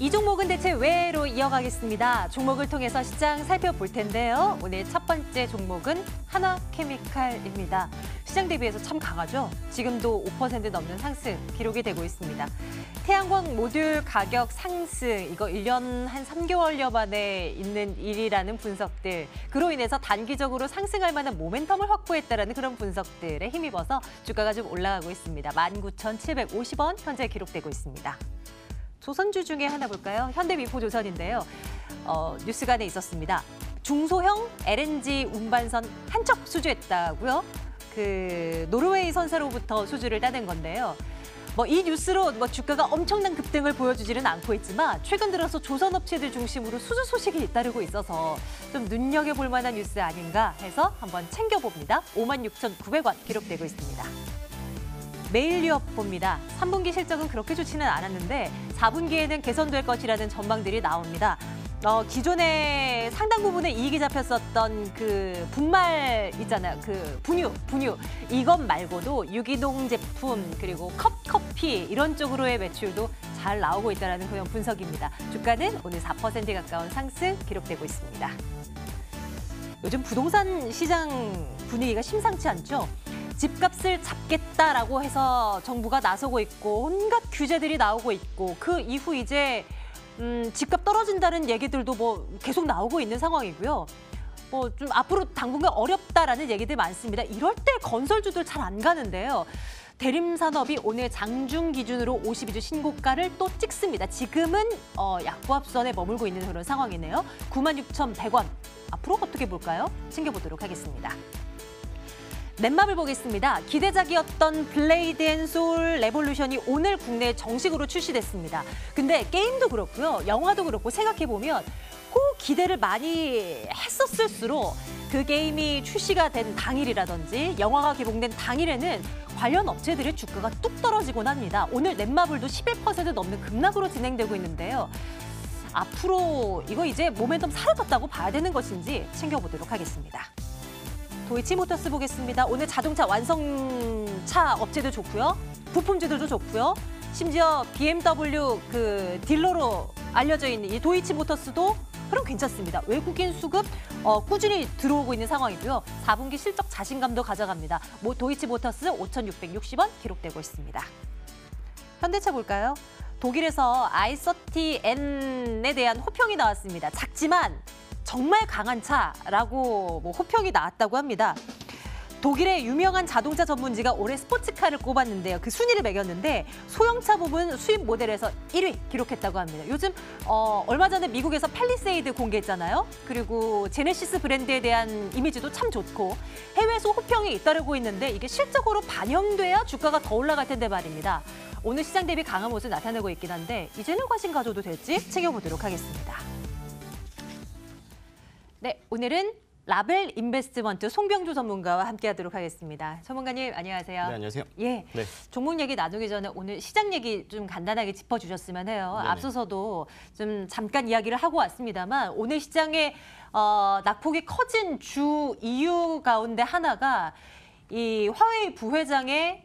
이 종목은 대체 왜로 이어가겠습니다. 종목을 통해서 시장 살펴볼 텐데요. 오늘 첫 번째 종목은 하나케미칼입니다. 시장 대비해서 참 강하죠. 지금도 5% 넘는 상승 기록이 되고 있습니다. 태양광 모듈 가격 상승, 이거 1년 한 3개월여 만에 있는 일이라는 분석들. 그로 인해서 단기적으로 상승할 만한 모멘텀을 확보했다라는 그런 분석들에 힘입어서 주가가 좀 올라가고 있습니다. 19,750원 현재 기록되고 있습니다. 조선주 중에 하나 볼까요? 현대미포조선인데요. 뉴스간에 있었습니다. 중소형 LNG 운반선 한 척 수주했다고요? 노르웨이 선사로부터 수주를 따낸 건데요. 이 뉴스로 주가가 엄청난 급등을 보여주지는 않고 있지만 최근 들어서 조선업체들 중심으로 수주 소식이 잇따르고 있어서 좀 눈여겨볼 만한 뉴스 아닌가 해서 한번 챙겨봅니다. 56,900원 기록되고 있습니다. 매일유업 봅니다. 3분기 실적은 그렇게 좋지는 않았는데 4분기에는 개선될 것이라는 전망들이 나옵니다. 기존에 상당 부분의 이익이 잡혔었던 분말 있잖아요. 분유. 이것 말고도 유기농 제품 그리고 커피 이런 쪽으로의 매출도 잘 나오고 있다는 그런 분석입니다. 주가는 오늘 4% 가까운 상승 기록되고 있습니다. 요즘 부동산 시장 분위기가 심상치 않죠? 집값을 잡겠다라고 해서 정부가 나서고 있고 온갖 규제들이 나오고 있고 그 이후 이제 집값 떨어진다는 얘기들도 계속 나오고 있는 상황이고요. 좀 앞으로 당분간 어렵다라는 얘기들 많습니다. 이럴 때 건설주들 잘 안 가는데요. 대림산업이 오늘 장중 기준으로 52주 신고가를 또 찍습니다. 지금은 약보합선에 머물고 있는 그런 상황이네요. 96,100원. 앞으로 어떻게 볼까요? 챙겨보도록 하겠습니다. 넷마블 보겠습니다. 기대작이었던 블레이드 앤 소울 레볼루션이 오늘 국내에 정식으로 출시됐습니다. 근데 게임도 그렇고요. 영화도 그렇고 생각해보면 기대를 많이 했었을수록 그 게임이 출시가 된 당일이라든지 영화가 개봉된 당일에는 관련 업체들의 주가가 뚝 떨어지곤 합니다. 오늘 넷마블도 11% 넘는 급락으로 진행되고 있는데요. 앞으로 이거 이제 모멘텀 사라졌다고 봐야 되는 것인지 챙겨보도록 하겠습니다. 도이치모터스 보겠습니다. 오늘 자동차 완성차 업체도 좋고요. 부품주들도 좋고요. 심지어 BMW 딜러로 알려져 있는 이 도이치모터스도 흐름 괜찮습니다. 외국인 수급 꾸준히 들어오고 있는 상황이고요. 4분기 실적 자신감도 가져갑니다. 도이치모터스 5,660원 기록되고 있습니다. 현대차 볼까요? 독일에서 i30N에 대한 호평이 나왔습니다. 작지만 정말 강한 차라고 호평이 나왔다고 합니다. 독일의 유명한 자동차 전문지가 올해 스포츠카를 꼽았는데요. 그 순위를 매겼는데 소형차 부분 수입 모델에서 1위 기록했다고 합니다. 요즘 얼마 전에 미국에서 팰리세이드 공개했잖아요. 그리고 제네시스 브랜드에 대한 이미지도 참 좋고 해외에서 호평이 잇따르고 있는데 이게 실적으로 반영돼야 주가가 더 올라갈 텐데 말입니다. 오늘 시장 대비 강한 모습 나타내고 있긴 한데 이제는 관심 가져도 될지 챙겨보도록 하겠습니다. 네, 오늘은 라벨 인베스트먼트 송병주 전문가와 함께하도록 하겠습니다. 전문가님 안녕하세요. 네, 안녕하세요. 예, 네. 종목 얘기 나누기 전에 오늘 시장 얘기 좀 간단하게 짚어주셨으면 해요. 네네. 앞서서도 좀 잠깐 이야기를 하고 왔습니다만 오늘 시장에 낙폭이 커진 주 이유 가운데 하나가 이 화웨이 부회장의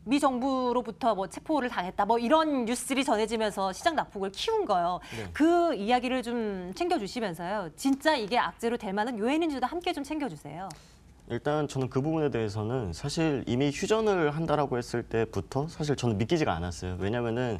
미 정부로부터 체포를 당했다 이런 뉴스들이 전해지면서 시장 낙폭을 키운 거예요. 네. 그 이야기를 좀 챙겨주시면서요. 진짜 이게 악재로 될 만한 요인인지도 함께 좀 챙겨주세요. 일단 저는 그 부분에 대해서는 사실 이미 휴전을 한다라고 했을 때부터 사실 저는 믿기지가 않았어요. 왜냐면은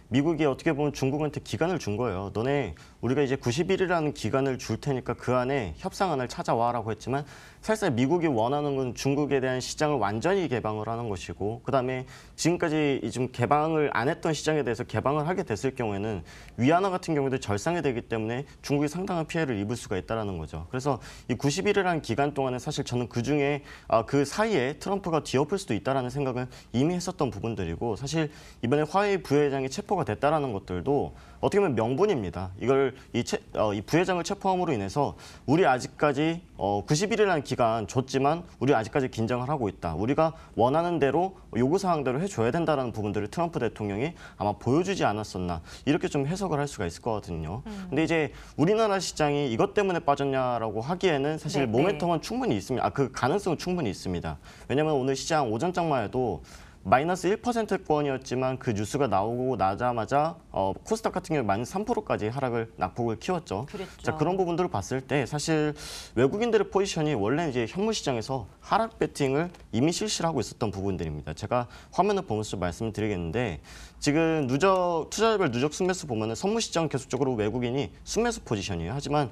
미국이 어떻게 보면 중국한테 기간을 준 거예요. 너네 우리가 이제 90일이라는 기간을 줄 테니까 그 안에 협상안을 찾아와라고 했지만 사실상 미국이 원하는 건 중국에 대한 시장을 완전히 개방을 하는 것이고 그다음에 지금까지 좀 개방을 안 했던 시장에 대해서 개방을 하게 됐을 경우에는 위안화 같은 경우에도 절상이 되기 때문에 중국이 상당한 피해를 입을 수가 있다는 거죠. 그래서 이 90일이라는 기간 동안에 사실 저는 그중에 그 사이에 트럼프가 뒤엎을 수도 있다는 생각은 이미 했었던 부분들이고 사실 이번에 화웨이 부회장이 체포가 됐다는 것들도 어떻게 보면 명분입니다. 이걸 이 부회장을 체포함으로 인해서 우리 아직까지 90일이라는 기간 줬지만 우리 아직까지 긴장을 하고 있다. 우리가 원하는 대로 요구사항대로 해줘야 된다는 부분들을 트럼프 대통령이 아마 보여주지 않았었나 이렇게 좀 해석을 할 수가 있을 거거든요. 근데 이제 우리나라 시장이 이것 때문에 빠졌냐라고 하기에는 사실 모멘텀은 충분히 있습니다. 그 가능성은 충분히 있습니다. 왜냐하면 오늘 시장 오전장만 해도 마이너스 1%권이었지만 그 뉴스가 나오고 나자마자 코스닥 같은 경우 마이너스 3%까지 하락을 낙폭을 키웠죠. 그랬죠. 자, 그런 부분들을 봤을 때 사실 외국인들의 포지션이 원래 이제 현물 시장에서 하락 배팅을 이미 실시를 하고 있었던 부분들입니다. 제가 화면을 보면서 좀 말씀을 드리겠는데 지금 투자자별 누적 순매수 보면은 선물 시장 계속적으로 외국인이 순매수 포지션이에요. 하지만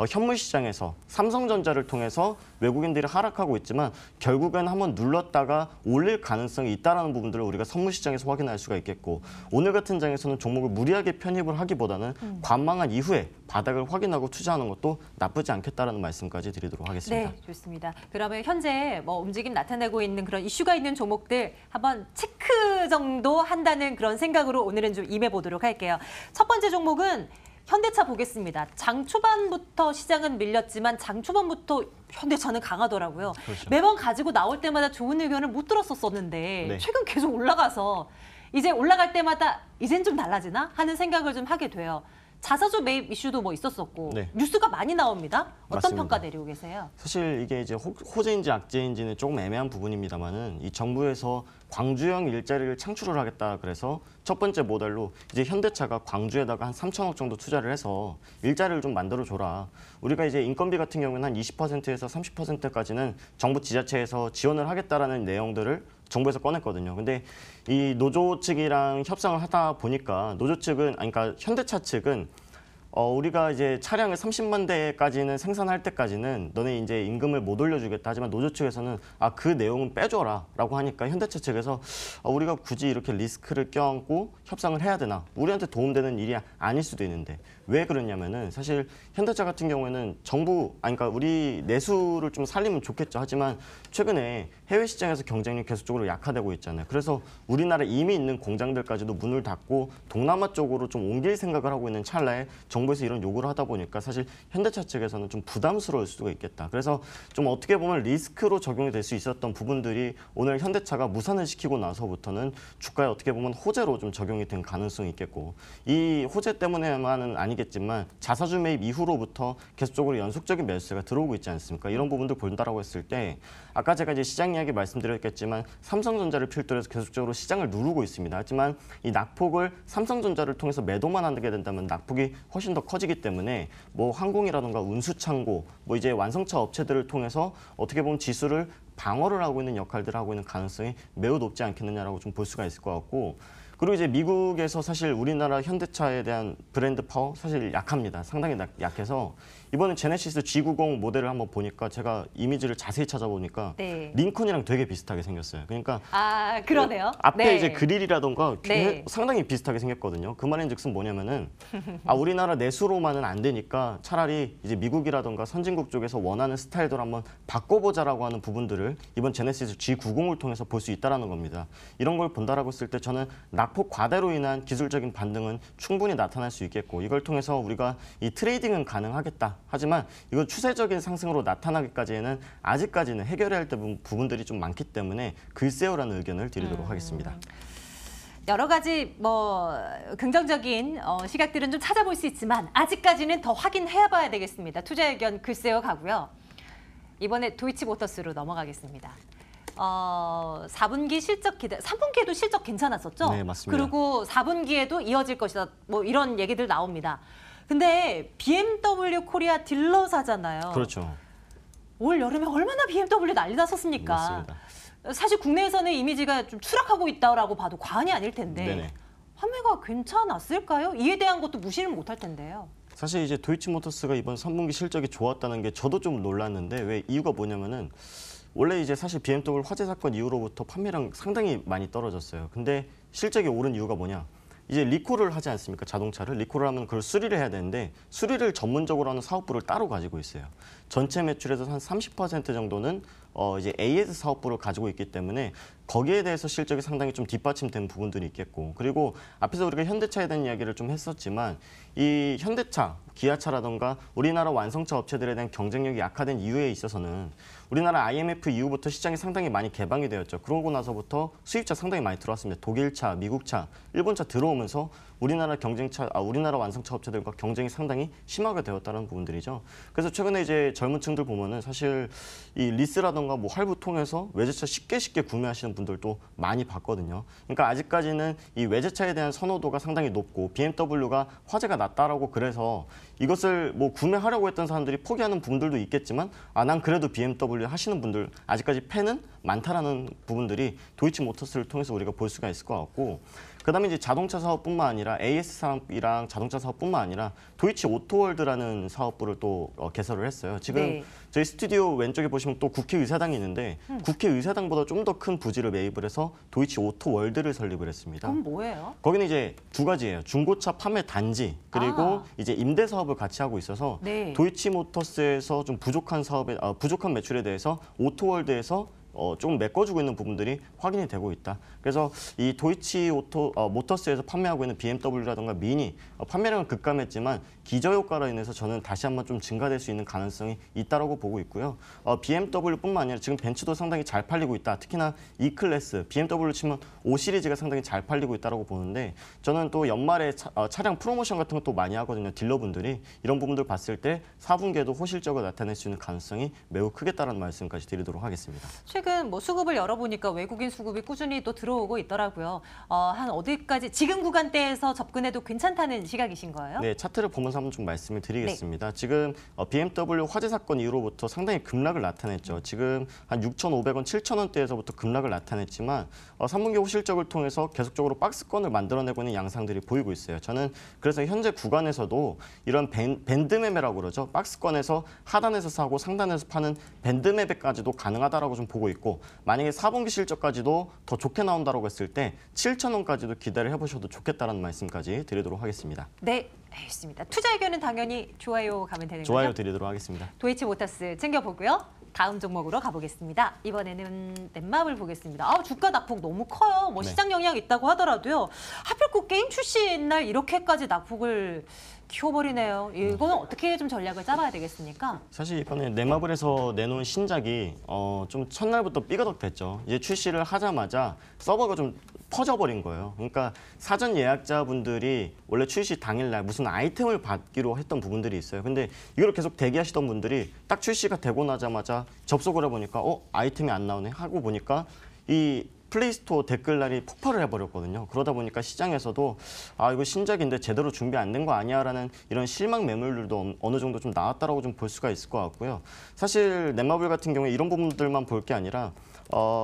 현물 시장에서 삼성전자를 통해서 외국인들이 하락하고 있지만 결국엔 한번 눌렀다가 올릴 가능성이 있다는 부분들을 우리가 선물 시장에서 확인할 수가 있겠고 오늘 같은 장에서는 종목을 무리하게 편입을 하기보다는 관망한 이후에 바닥을 확인하고 투자하는 것도 나쁘지 않겠다라는 말씀까지 드리도록 하겠습니다. 네, 좋습니다. 그러면 현재 뭐 움직임 나타내고 있는 그런 이슈가 있는 종목들 한번 체크 정도 한다는 그런 생각으로 오늘은 좀 임해보도록 할게요. 첫 번째 종목은 현대차 보겠습니다. 장 초반부터 시장은 밀렸지만 장 초반부터 현대차는 강하더라고요. 그렇죠. 매번 가지고 나올 때마다 좋은 의견을 못 들었었는데 네. 최근 계속 올라가서 이제 올라갈 때마다 이젠 좀 달라지나 하는 생각을 좀 하게 돼요. 자사주 매입 이슈도 뭐 있었었고 네. 뉴스가 많이 나옵니다. 어떤 맞습니다. 평가 내리고 계세요? 사실 이게 이제 호재인지 악재인지는 조금 애매한 부분입니다만은 이 정부에서 광주형 일자리를 창출을 하겠다 그래서 첫 번째 모델로 이제 현대차가 광주에다가 한 3천억 정도 투자를 해서 일자리를 좀 만들어줘라. 우리가 이제 인건비 같은 경우는 한 20%에서 30%까지는 정부 지자체에서 지원을 하겠다라는 내용들을 정부에서 꺼냈거든요. 근데 이 노조 측이랑 협상을 하다 보니까 노조 측은, 아니, 그러니까 현대차 측은 우리가 이제 차량을 30만 대까지는 생산할 때까지는 너네 이제 임금을 못 올려주겠다. 하지만 노조 측에서는 그 내용은 빼줘라라고 하니까 현대차 측에서 우리가 굳이 이렇게 리스크를 껴안고 협상을 해야 되나? 우리한테 도움되는 일이 아닐 수도 있는데 왜 그러냐면은 사실 현대차 같은 경우에는 그러니까 우리 내수를 좀 살리면 좋겠죠. 하지만 최근에 해외 시장에서 경쟁력이 계속적으로 약화되고 있잖아요. 그래서 우리나라 이미 있는 공장들까지도 문을 닫고 동남아 쪽으로 좀 옮길 생각을 하고 있는 찰나에 정부에서 이런 요구를 하다 보니까 사실 현대차 측에서는 좀 부담스러울 수도 있겠다. 그래서 좀 어떻게 보면 리스크로 적용이 될 수 있었던 부분들이 오늘 현대차가 무산을 시키고 나서부터는 주가에 어떻게 보면 호재로 좀 적용이 된 가능성이 있겠고 이 호재 때문에만은 아니겠지만 자사주 매입 이후로부터 계속적으로 연속적인 매수세가 들어오고 있지 않습니까? 이런 부분들 본다라고 했을 때 아까 제가 이제 시장 이야기 말씀드렸겠지만 삼성전자를 필두로 해서 계속적으로 시장을 누르고 있습니다. 하지만 이 낙폭을 삼성전자를 통해서 매도만 하게 된다면 낙폭이 훨씬 더 커지기 때문에 뭐 항공이라든가 운수창고 뭐 이제 완성차 업체들을 통해서 어떻게 보면 지수를 방어를 하고 있는 역할들을 하고 있는 가능성이 매우 높지 않겠느냐라고 좀 볼 수가 있을 것 같고 그리고 이제 미국에서 사실 우리나라 현대차에 대한 브랜드 파워 사실 약합니다. 상당히 약해서 이번에 제네시스 G90 모델을 한번 보니까 제가 이미지를 자세히 찾아보니까 네. 링컨이랑 되게 비슷하게 생겼어요. 그러니까 그러네요. 앞에 네. 이제 그릴이라던가 네. 상당히 비슷하게 생겼거든요. 그 말인즉슨 뭐냐면은 우리나라 내수로만은 안 되니까 차라리 이제 미국이라던가 선진국 쪽에서 원하는 스타일대로 한번 바꿔보자라고 하는 부분들을 이번 제네시스 G90을 통해서 볼 수 있다라는 겁니다. 이런 걸 본다라고 했을 때 저는 낙폭 과대로 인한 기술적인 반등은 충분히 나타날 수 있겠고 이걸 통해서 우리가 이 트레이딩은 가능하겠다. 하지만 이건 추세적인 상승으로 나타나기까지는 아직까지는 해결해야 할 부분들이 좀 많기 때문에 글쎄요라는 의견을 드리도록 하겠습니다. 여러 가지 뭐 긍정적인 시각들은 좀 찾아볼 수 있지만 아직까지는 더 확인해봐야 되겠습니다. 투자 의견 글쎄요 가고요. 이번에 도이치모터스로 넘어가겠습니다. 4분기 실적 기대, 3분기에도 실적 괜찮았었죠? 네, 맞습니다. 그리고 4분기에도 이어질 것이다. 뭐 이런 얘기들 나옵니다. 근데 BMW 코리아 딜러사잖아요. 그렇죠. 올 여름에 얼마나 BMW 난리 났었습니까? 맞습니다. 사실 국내에서는 이미지가 좀 추락하고 있다라고 봐도 과언이 아닐 텐데 네네. 판매가 괜찮았을까요? 이에 대한 것도 무시를 못할 텐데요. 사실 이제 도이치모터스가 이번 3분기 실적이 좋았다는 게 저도 좀 놀랐는데 왜 이유가 뭐냐면은 원래 이제 사실 BMW 화재 사건 이후로부터 판매량 상당히 많이 떨어졌어요. 근데 실적이 오른 이유가 뭐냐? 이제 리콜을 하지 않습니까? 자동차를 리콜을 하면 그걸 수리를 해야 되는데 수리를 전문적으로 하는 사업부를 따로 가지고 있어요. 전체 매출에서 한 30% 정도는 이제 AS 사업부를 가지고 있기 때문에 거기에 대해서 실적이 상당히 좀 뒷받침된 부분들이 있겠고 그리고 앞에서 우리가 현대차에 대한 이야기를 좀 했었지만 이 현대차, 기아차라던가 우리나라 완성차 업체들에 대한 경쟁력이 약화된 이유에 있어서는 우리나라 IMF 이후부터 시장이 상당히 많이 개방이 되었죠. 그러고 나서부터 수입차 상당히 많이 들어왔습니다. 독일차, 미국차, 일본차 들어오면서 우리나라 완성차 업체들과 경쟁이 상당히 심하게 되었다는 부분들이죠. 그래서 최근에 이제 젊은 층들 보면은 사실 이 리스라던가 뭐 할부 통해서 외제차 쉽게 구매하시는 분들도 많이 봤거든요. 그러니까 아직까지는 이 외제차에 대한 선호도가 상당히 높고 BMW가 화제가 났다라고 그래서 이것을 뭐 구매하려고 했던 사람들이 포기하는 부분들도 있겠지만 난 그래도 BMW 하시는 분들 아직까지 팬은 많다라는 부분들이 도이치모터스를 통해서 우리가 볼 수가 있을 것 같고 그다음에 이제 자동차 사업뿐만 아니라 AS 사업이랑 자동차 사업뿐만 아니라 도이치 오토월드라는 사업부를 또 개설을 했어요. 지금 네. 저희 스튜디오 왼쪽에 보시면 또 국회의사당이 있는데 국회의사당보다 좀 더 큰 부지를 매입을 해서 도이치 오토월드를 설립을 했습니다. 그럼 뭐예요? 거기는 이제 두 가지예요. 중고차 판매 단지 그리고 이제 임대 사업을 같이 하고 있어서 네. 도이치모터스에서 좀 부족한 사업에 부족한 매출에 대해서 오토월드에서 좀 메꿔주고 있는 부분들이 확인이 되고 있다. 그래서 이 도이치 모터스에서 판매하고 있는 BMW라든가 미니 판매량은 급감했지만 기저효과로 인해서 저는 다시 한번 좀 증가될 수 있는 가능성이 있다라고 보고 있고요. BMW뿐만 아니라 지금 벤츠도 상당히 잘 팔리고 있다. 특히나 E클래스, BMW 치면 5 시리즈가 상당히 잘 팔리고 있다라고 보는데 저는 또 연말에 차량 프로모션 같은 것도 많이 하거든요. 딜러분들이 이런 부분들 봤을 때 4분기에도 호실적을 나타낼 수 있는 가능성이 매우 크겠다는 말씀까지 드리도록 하겠습니다. 최근 뭐 수급을 열어보니까 외국인 수급이 꾸준히 또 들어오고 있더라고요. 한 어디까지 지금 구간대에서 접근해도 괜찮다는 시각이신 거예요? 네, 차트를 보면서 한번 좀 말씀을 드리겠습니다. 지금 BMW 화재 사건 이후로부터 상당히 급락을 나타냈죠. 지금 한 6,500원, 7,000원대에서부터 급락을 나타냈지만 3분기 호실적을 통해서 계속적으로 박스권을 만들어내고 있는 양상들이 보이고 있어요. 저는 그래서 현재 구간에서도 이런 밴드 매매라고 그러죠. 박스권에서 하단에서 사고 상단에서 파는 밴드 매매까지도 가능하다라고 좀 보고 있고 만약에 4분기 실적까지도 더 좋게 나온다고 했을 때 7,000원까지도 기대를 해보셔도 좋겠다는 말씀까지 드리도록 하겠습니다. 네, 알겠습니다. 투자 의견은 당연히 좋아요 가면 되는 거죠? 좋아요 드리도록 하겠습니다. 도이치모터스 챙겨보고요. 다음 종목으로 가보겠습니다. 이번에는 넷마블 보겠습니다. 주가 낙폭 너무 커요. 뭐 네. 시장 영향 있다고 하더라도요. 하필 그 게임 출시인 날 이렇게까지 낙폭을 키워버리네요. 이거는 어떻게 좀 전략을 짜봐야 되겠습니까? 사실 이번에 넷마블에서 내놓은 신작이 좀 첫날부터 삐거덕됐죠. 이제 출시를 하자마자 서버가 좀 퍼져버린 거예요. 그러니까 사전 예약자분들이 원래 출시 당일날 무슨 아이템을 받기로 했던 부분들이 있어요. 근데 이걸 계속 대기하시던 분들이 딱 출시가 되고 나자마자 접속을 해보니까 아이템이 안 나오네 하고 보니까 이 플레이스토어 댓글란이 폭발을 해버렸거든요. 그러다 보니까 시장에서도 이거 신작인데 제대로 준비 안 된 거 아니야라는 이런 실망 매물들도 어느 정도 좀 나왔다라고 좀 볼 수가 있을 것 같고요. 사실 넷마블 같은 경우에 이런 부분들만 볼 게 아니라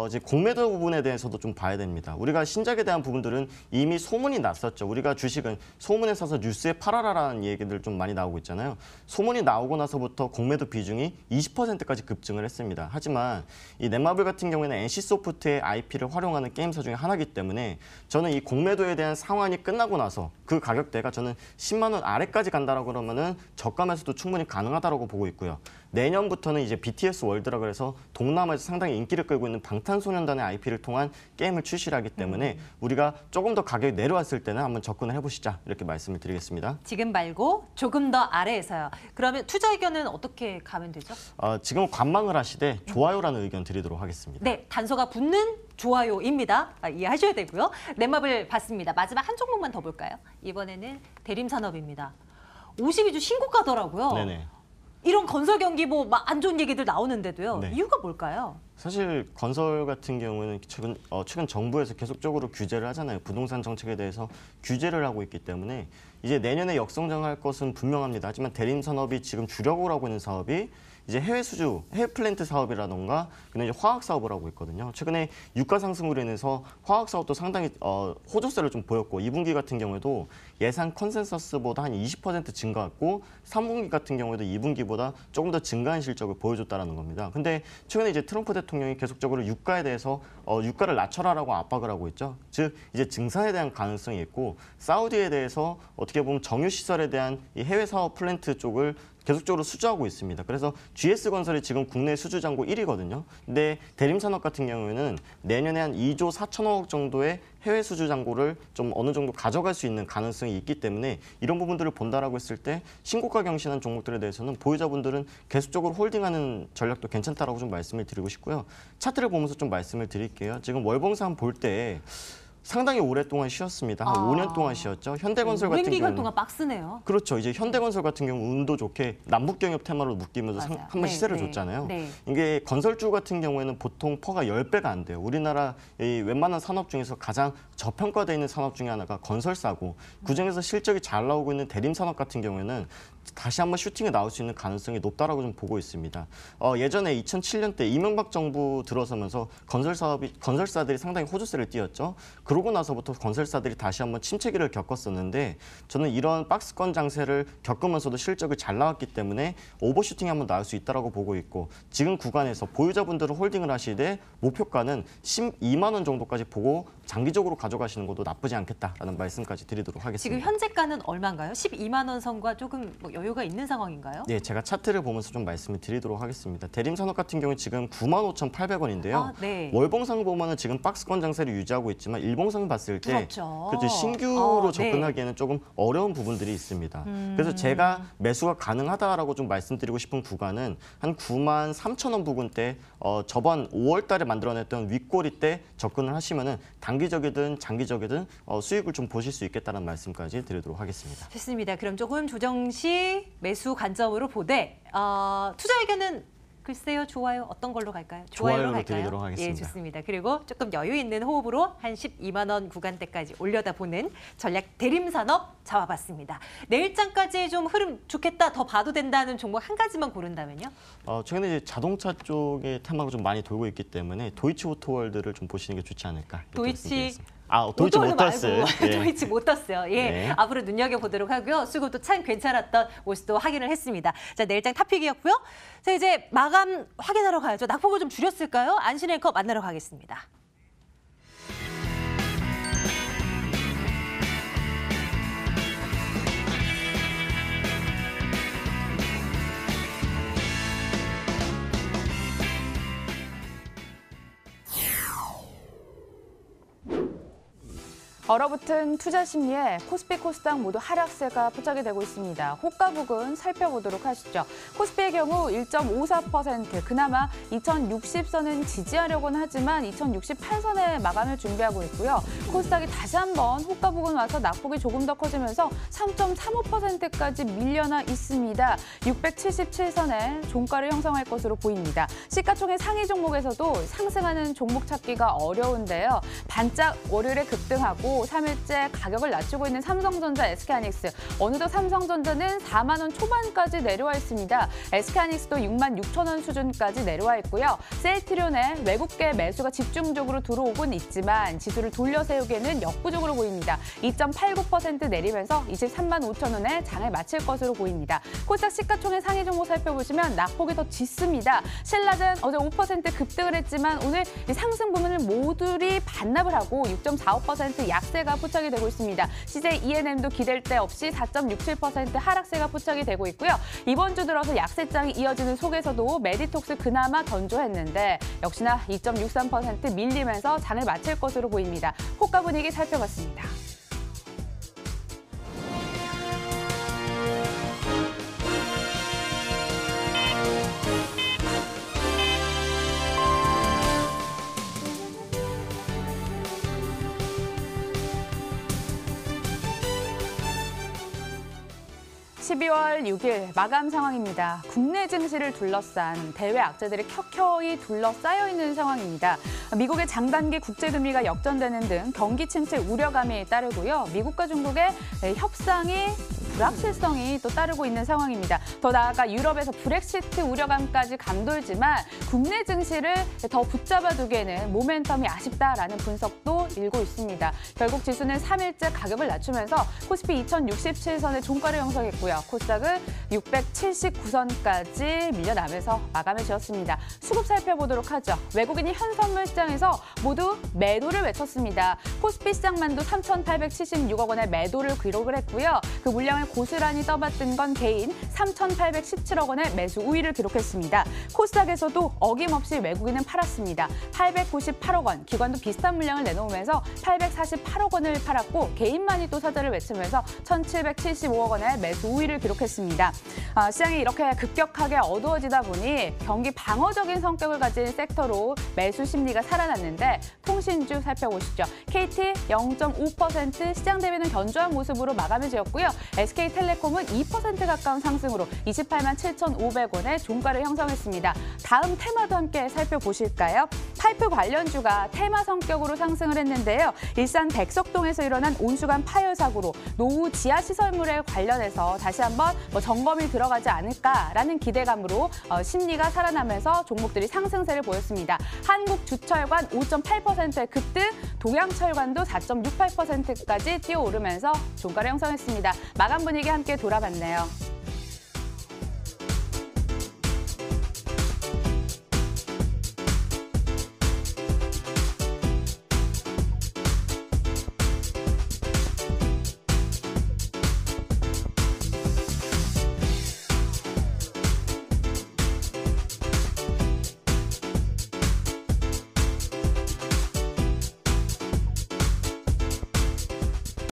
이제 공매도 부분에 대해서도 좀 봐야 됩니다. 우리가 신작에 대한 부분들은 이미 소문이 났었죠. 우리가 주식은 소문에 사서 뉴스에 팔아라라는 얘기들 좀 많이 나오고 있잖아요. 소문이 나오고 나서부터 공매도 비중이 20%까지 급증을 했습니다. 하지만 이 넷마블 같은 경우에는 NC소프트의 IP를 활용하는 게임사 중에 하나이기 때문에 저는 이 공매도에 대한 상환이 끝나고 나서 그 가격대가 저는 10만 원 아래까지 간다라고 그러면은 저가에서도 충분히 가능하다라고 보고 있고요. 내년부터는 이제 BTS 월드라 그래서 동남아에서 상당히 인기를 끌고 있는 방탄소년단의 IP를 통한 게임을 출시를 하기 때문에 우리가 조금 더 가격이 내려왔을 때는 한번 접근을 해보시자 이렇게 말씀을 드리겠습니다. 지금 말고 조금 더 아래에서요. 그러면 투자 의견은 어떻게 가면 되죠? 지금 관망을 하시되 좋아요라는 의견 드리도록 하겠습니다. 네, 단서가 붙는 좋아요입니다. 이해하셔야 되고요. 넷마블 봤습니다. 마지막 한 종목만 더 볼까요? 이번에는 대림산업입니다. 52주 신고가더라고요. 네네. 이런 건설 경기 뭐 안 좋은 얘기들 나오는데도요. 네. 이유가 뭘까요? 사실 건설 같은 경우는 최근 정부에서 계속적으로 규제를 하잖아요. 부동산 정책에 대해서 규제를 하고 있기 때문에 이제 내년에 역성장할 것은 분명합니다. 하지만 대림산업이 지금 주력으로 하고 있는 사업이 이제 해외 수주, 해외 플랜트 사업이라던가 그다음에 이제 화학 사업을 하고 있거든요. 최근에 유가 상승으로 인해서 화학 사업도 상당히 호조세를 좀 보였고 2분기 같은 경우에도 예상 컨센서스보다 한 20% 증가했고 3분기 같은 경우에도 2분기보다 조금 더 증가한 실적을 보여줬다라는 겁니다. 근데 최근에 이제 트럼프 대통령이 계속적으로 유가에 대해서 유가를 낮춰라라고 압박을 하고 있죠. 즉 이제 증산에 대한 가능성이 있고 사우디에 대해서 어떻게 보면 정유 시설에 대한 이 해외 사업 플랜트 쪽을 계속적으로 수주하고 있습니다. 그래서 GS건설이 지금 국내 수주 잔고 1위거든요. 근데 대림산업 같은 경우에는 내년에 한 2조 4천억 정도의 해외 수주 잔고를 좀 어느 정도 가져갈 수 있는 가능성이 있기 때문에 이런 부분들을 본다라고 했을 때 신고가 경신한 종목들에 대해서는 보유자분들은 계속적으로 홀딩하는 전략도 괜찮다라고 좀 말씀을 드리고 싶고요. 차트를 보면서 좀 말씀을 드릴게요. 지금 월봉산 볼 때 상당히 오랫동안 쉬었습니다. 한 5년 동안 쉬었죠. 현대건설 같은 오랜 기간 경우는 동안 빡스네요. 그렇죠. 이제 현대건설 같은 경우 운도 좋게 남북경협 테마로 묶이면서 맞아요. 한번 시세를 네, 줬잖아요. 네. 이게 건설주 같은 경우에는 보통 퍼가 10배가 안 돼요. 우리나라 이 웬만한 산업 중에서 가장 저평가되어 있는 산업 중에 하나가 건설사고 그중에서 실적이 잘 나오고 있는 대림산업 같은 경우에는 다시 한번 슈팅에 나올 수 있는 가능성이 높다라고 좀 보고 있습니다. 예전에 2007년 때 이명박 정부 들어서면서 건설사들이 상당히 호주세를 띄었죠. 그러고 나서부터 건설사들이 다시 한번 침체기를 겪었었는데 저는 이런 박스권 장세를 겪으면서도 실적이 잘 나왔기 때문에 오버슈팅이 한번 나올 수 있다라고 보고 있고 지금 구간에서 보유자분들은 홀딩을 하시되 목표가는 12만 원 정도까지 보고 장기적으로 가져가시는 것도 나쁘지 않겠다라는 말씀까지 드리도록 하겠습니다. 지금 현재가는 얼마인가요? 12만 원 선과 조금 뭐 여유가 있는 상황인가요? 네, 제가 차트를 보면서 좀 말씀을 드리도록 하겠습니다. 대림산업 같은 경우는 지금 95,800원인데요. 아, 네. 월봉상 보면은 지금 박스권 장세를 유지하고 있지만 일봉상 봤을 때 그렇죠. 신규로 네. 접근하기에는 조금 어려운 부분들이 있습니다. 그래서 제가 매수가 가능하다라고 좀 말씀드리고 싶은 구간은 한 93,000원 부근대 저번 5월 달에 만들어냈던 윗꼬리 때 접근을 하시면은 단기적이든 장기적이든 수익을 좀 보실 수 있겠다는 말씀까지 드리도록 하겠습니다. 좋습니다. 그럼 조금 조정 시 매수 관점으로 보되 투자 의견은 글쎄요, 좋아요. 어떤 걸로 갈까요? 좋아요로 갈까요? 드리도록 하겠습니다. 예, 좋습니다. 그리고 조금 여유 있는 호흡으로 한 12만 원 구간대까지 올려다보는 전략 대림산업 잡아봤습니다. 내일장까지 좀 흐름 좋겠다, 더 봐도 된다는 종목 한 가지만 고른다면요? 최근에 이제 자동차 쪽의 테마가 좀 많이 돌고 있기 때문에 도이치 오토월드를 좀 보시는 게 좋지 않을까. 이렇게 말씀드리겠습니다. 도이치 모터스. 말고 도이치 모터스요. 예, 네. 앞으로 눈여겨보도록 하고요. 수급도 참 괜찮았던 모습도 확인을 했습니다. 자, 내일장 탑픽이었고요. 자, 이제 마감 확인하러 가야죠. 낙폭을 좀 줄였을까요? 안신앵커 만나러 가겠습니다. 얼어붙은 투자 심리에 코스피, 코스닥 모두 하락세가 포착이 되고 있습니다. 호가 부근 살펴보도록 하시죠. 코스피의 경우 1.54%, 그나마 2060선은 지지하려고는 하지만 2068선에 마감을 준비하고 있고요. 코스닥이 다시 한번 호가 부근 와서 낙폭이 조금 더 커지면서 3.35%까지 밀려나 있습니다. 677선에 종가를 형성할 것으로 보입니다. 시가총액 상위 종목에서도 상승하는 종목 찾기가 어려운데요. 반짝 월요일에 급등하고 3일째 가격을 낮추고 있는 삼성전자, SK하이닉스. 어느덧 삼성전자는 4만 원 초반까지 내려와 있습니다. SK하이닉스도 6만 6천 원 수준까지 내려와 있고요. 셀트리온에 외국계 매수가 집중적으로 들어오곤 있지만 지수를 돌려 세우기에는 역부족으로 보입니다. 2.89% 내리면서 23만 5천 원에 장을 마칠 것으로 보입니다. 코스닥 시가총액 상위 종목 살펴보시면 낙폭이 더 짙습니다. 신라젠 어제 5% 급등을 했지만 오늘 상승 부분을 모두리 반납을 하고 6.45% 약세가 포착이 되고 있습니다. CJ ENM도 기댈 데 없이 4.67% 하락세가 포착이 되고 있고요. 이번 주 들어서 약세장이 이어지는 속에서도 메디톡스 그나마 견조했는데 역시나 2.63% 밀리면서 장을 마칠 것으로 보입니다. 호가 분위기 살펴봤습니다. (12월 6일) 마감 상황입니다. 국내 증시를 둘러싼 대외 악재들이 켜켜이 둘러싸여 있는 상황입니다. 미국의 장단기 국제금리가 역전되는 등 경기 침체 우려감이 따르고요. 미국과 중국의 협상이 불확실성이 또 따르고 있는 상황입니다. 더 나아가 유럽에서 브렉시트 우려감까지 감돌지만 국내 증시를 더 붙잡아두기에는 모멘텀이 아쉽다라는 분석도 일고 있습니다. 결국 지수는 3일째 가격을 낮추면서 코스피 2067선의 종가를 형성했고요. 코스닥은 679선까지 밀려나면서 마감을 지었습니다. 수급 살펴보도록 하죠. 외국인이 현선물 시장에서 모두 매도를 외쳤습니다. 코스피 시장만도 3,876억 원의 매도를 기록을 했고요. 그 물량을 고스란히 떠받든 건 개인 3,817억 원의 매수 우위를 기록했습니다. 코스닥에서도 어김없이 외국인은 팔았습니다. 898억 원, 기관도 비슷한 물량을 내놓으면서 848억 원을 팔았고 개인만이 또 사자를 외치면서 1,775억 원의 매수 우위를 기록했습니다. 시장이 이렇게 급격하게 어두워지다 보니 경기 방어적인 성격을 가진 섹터로 매수 심리가 살아났는데 통신주 살펴보시죠. KT 0.5% 시장 대비는 견조한 모습으로 마감을 지었고요. SK텔레콤은 2% 가까운 상승으로 28만 7,500원의 종가를 형성했습니다. 다음 테마도 함께 살펴보실까요? 파이프 관련주가 테마 성격으로 상승을 했는데요. 일산 백석동에서 일어난 온수관 파열 사고로 노후 지하시설물에 관련해서 다시 한번 점검이 들어가지 않을까라는 기대감으로 심리가 살아나면서 종목들이 상승세를 보였습니다. 한국주철관 5.8%의 급등, 동양철관도 4.68%까지 뛰어오르면서 종가를 형성했습니다. 마감 분위기 함께 돌아봤네요.